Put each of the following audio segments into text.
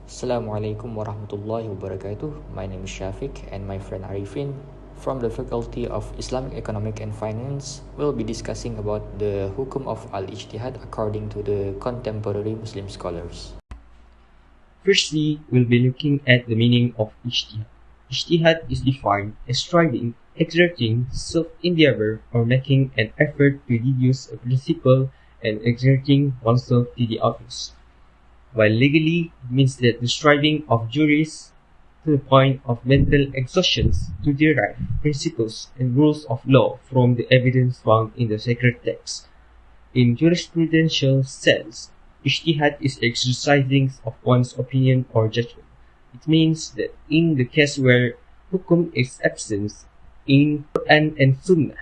Assalamualaikum warahmatullahi wabarakatuh. My name is Shafiq and my friend Arifin from the Faculty of Islamic Economic and Finance will be discussing about the Hukm of Al-Ijtihad according to the contemporary Muslim scholars. Firstly, we'll be looking at the meaning of ijtihad. Ijtihad is defined as striving, exerting self-endeavor, or making an effort to deduce a principle and exerting oneself to the utmost. While legally, it means that the striving of jurists to the point of mental exhaustion to derive principles and rules of law from the evidence found in the sacred text. In jurisprudential sense, ijtihad is exercising of one's opinion or judgment. It means that in the case where hukum is absent in Quran and Sunnah,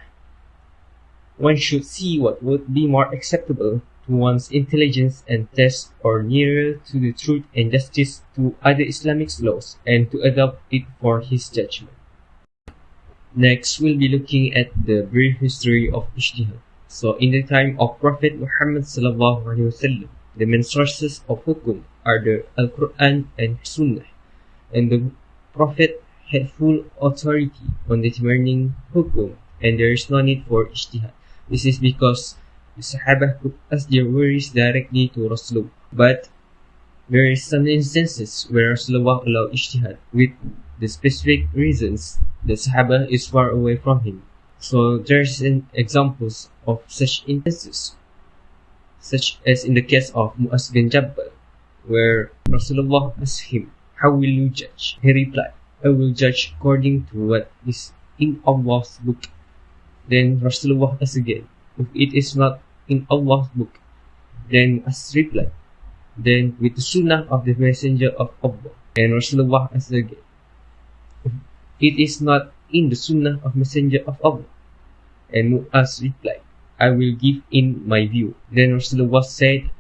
one should see what would be more acceptable to one's intelligence and test or nearer to the truth and justice to other Islamic laws and to adopt it for his judgment. Next, we'll be looking at the brief history of ijtihad. So, in the time of Prophet Muhammad sallallahu alaihi wasallam, the main sources of hukum are the Al-Quran and Sunnah, and the Prophet had full authority on determining hukum, and there is no need for ijtihad. This is because the Sahaba could ask their worries directly to Rasulullah, but there is some instances where Rasulullah allowed ijtihad with the specific reasons the Sahaba is far away from him. So there is examples of such instances, such as in the case of Mu'az bin Jabal, where Rasulullah asked him, "How will you judge?" He replied, "I will judge according to what is in Allah's book." Then Rasulullah asked again, "If it is not in Allah's book," then as replied, "Then with the sunnah of the messenger of Allah." And Rasulullah asked again, "If it is not in the sunnah of messenger of Allah," and Mu'az replied, "I will give in my view." Then Rasulullah said,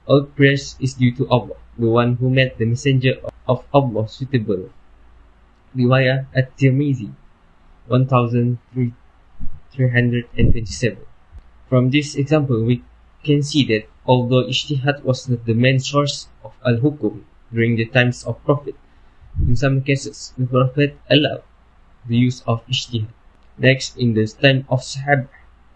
"All praise is due to Allah, the one who made the messenger of Allah suitable." Riwayah At-Tirmidhi 1327. From this example, we can see that although ijtihad was not the main source of al-hukum during the times of Prophet, in some cases the Prophet allowed the use of ijtihad. Next, in the time of Sahaba,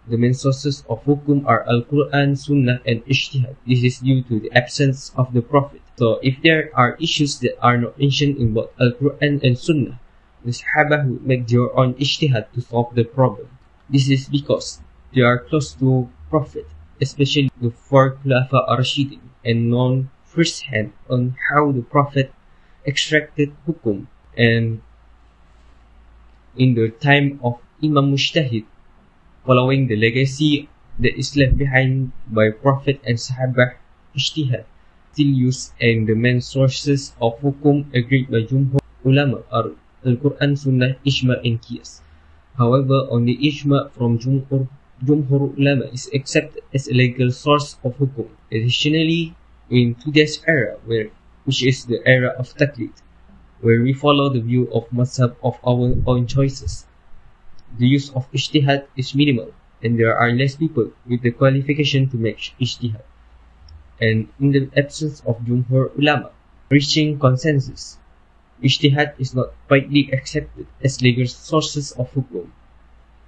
the main sources of hukum are Al-Quran, Sunnah, and ijtihad. This is due to the absence of the Prophet. So, if there are issues that are not mentioned in both Al-Quran and Sunnah, the Sahaba would make their own ijtihad to solve the problem. This is because they are close to Prophet, especially the four Khulafa ar-Rashidin, and known firsthand on how the Prophet extracted hukum. And in the time of Imam Mujtahid, following the legacy that is left behind by Prophet and Sahaba, ijtihad still used, and the main sources of hukum agreed by Jumhur ulama are Al-Quran, Sunnah, Ijma, and Qiyas. However, only Ijma from Jumhur ulama is accepted as a legal source of hukum. Additionally, in today's era, which is the era of taqlid, where we follow the view of mazhab of our own choices, the use of ijtihad is minimal, and there are less people with the qualification to make ijtihad. And in the absence of Jumhur ulama reaching consensus, ijtihad is not widely accepted as legal sources of hukum.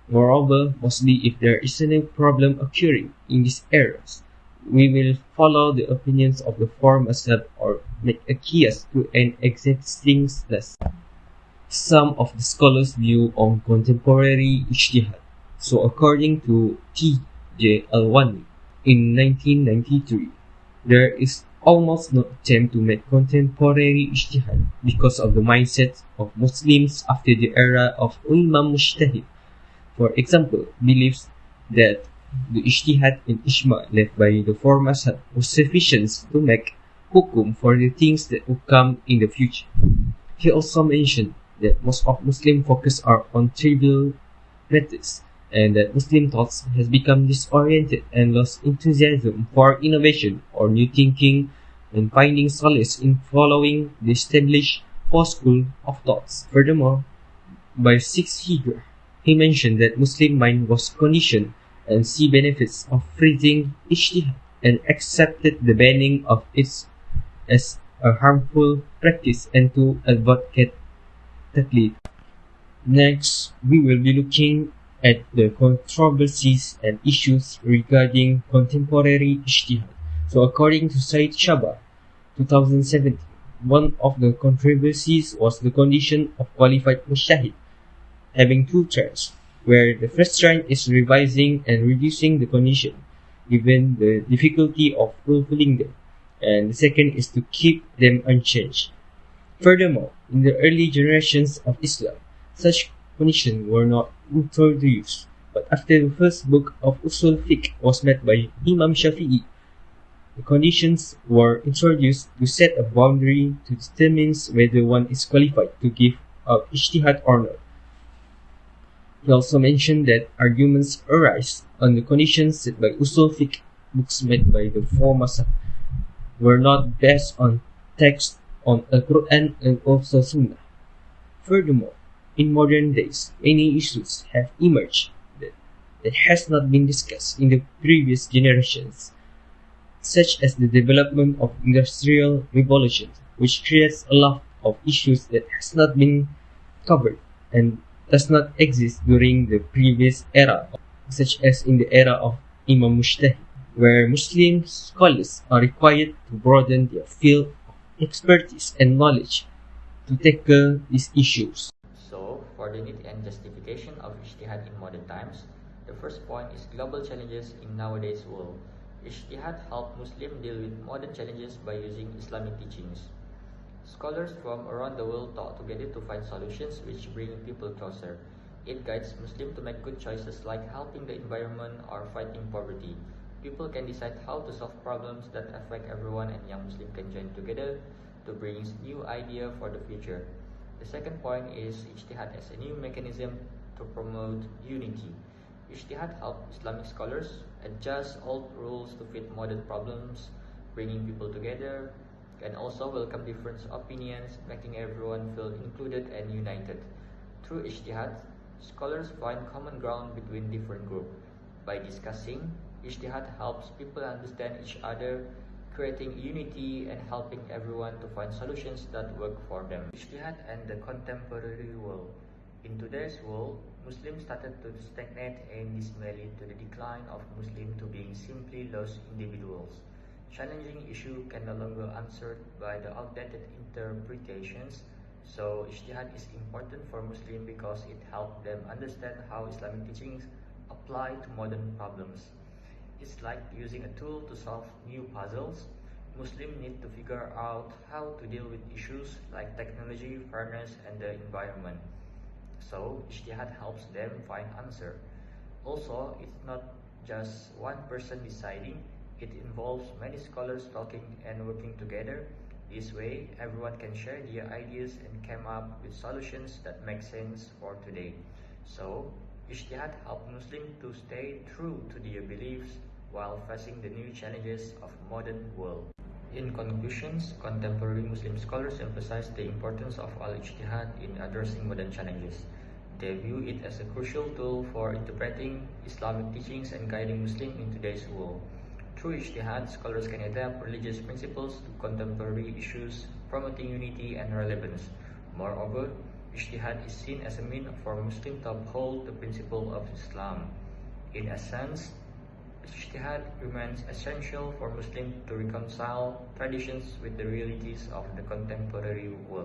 Moreover, mostly if there is a problem occurring in these areas, we will follow the opinions of the four mazhab or make a qiyas to an existing list. Some of the scholars' view on contemporary ijtihad. So according to T.J. Al-Wani, in 1993, there is almost no attempt to make contemporary ijtihad because of the mindset of Muslims after the era of Imam Mujtahid. For example, believes that the ijtihad and ijma left by the four mazhab was sufficient to make hukum for the things that will come in the future. He also mentioned that most of Muslim focus are on trivial matters, and that Muslim thoughts has become disoriented and lost enthusiasm for innovation or new thinking, and finding solace in following the established four school of thoughts. Furthermore, by 6th Hijrah, he mentioned that Muslim mind was conditioned and see benefits of freezing ijtihad and accepted the banning of it as a harmful practice and to advocate it. Next, we will be looking at the controversies and issues regarding contemporary ijtihad. So according to Said Shaba, 2017, one of the controversies was the condition of qualified mujtahid, having two terms, where the first term is revising and reducing the condition, given the difficulty of fulfilling them, and the second is to keep them unchanged. Furthermore, in the early generations of Islam, such conditions were not introduced, but after the first book of Usul Fiqh was met by Imam Shafi'i, the conditions were introduced to set a boundary to determine whether one is qualified to give out ijtihad or not. He also mentioned that arguments arise on the conditions set by Usul Fiqh books made by the four mazhab were not based on text on Al-Quran and also Sunnah. Furthermore, in modern days, many issues have emerged that has not been discussed in the previous generations, such as the development of industrial revolution, which creates a lot of issues that has not been covered and does not exist during the previous era, such as in the era of Imam Mujtahid, where Muslim scholars are required to broaden their field of expertise and knowledge to tackle these issues. So, for the need and justification of ijtihad in modern times, the first point is global challenges in nowadays world. Ijtihad helps Muslims deal with modern challenges by using Islamic teachings. Scholars from around the world talk together to find solutions which bring people closer. It guides Muslims to make good choices like helping the environment or fighting poverty. People can decide how to solve problems that affect everyone, and young Muslims can join together to bring new ideas for the future. The second point is ijtihad as a new mechanism to promote unity. Ijtihad helps Islamic scholars adjust old rules to fit modern problems, bringing people together, and also welcome different opinions, making everyone feel included and united. Through ijtihad, scholars find common ground between different groups. By discussing, ijtihad helps people understand each other, creating unity and helping everyone to find solutions that work for them. Ijtihad and the contemporary world. In today's world, Muslims started to stagnate and this may lead to the decline of Muslims to being simply lost individuals. Challenging issue can no longer answered by the outdated interpretations, so ijtihad is important for Muslims because it helps them understand how Islamic teachings apply to modern problems. It's like using a tool to solve new puzzles. Muslims need to figure out how to deal with issues like technology, fairness, and the environment. So, ijtihad helps them find answer. Also, it's not just one person deciding. It involves many scholars talking and working together. This way, everyone can share their ideas and come up with solutions that make sense for today. So, ijtihad helps Muslims to stay true to their beliefs while facing the new challenges of modern world. In conclusions, contemporary Muslim scholars emphasize the importance of al-ijtihad in addressing modern challenges. They view it as a crucial tool for interpreting Islamic teachings and guiding Muslims in today's world. Through ijtihad, scholars can adapt religious principles to contemporary issues, promoting unity and relevance. Moreover, ijtihad is seen as a means for Muslims to uphold the principle of Islam. In essence, ijtihad remains essential for Muslims to reconcile traditions with the realities of the contemporary world.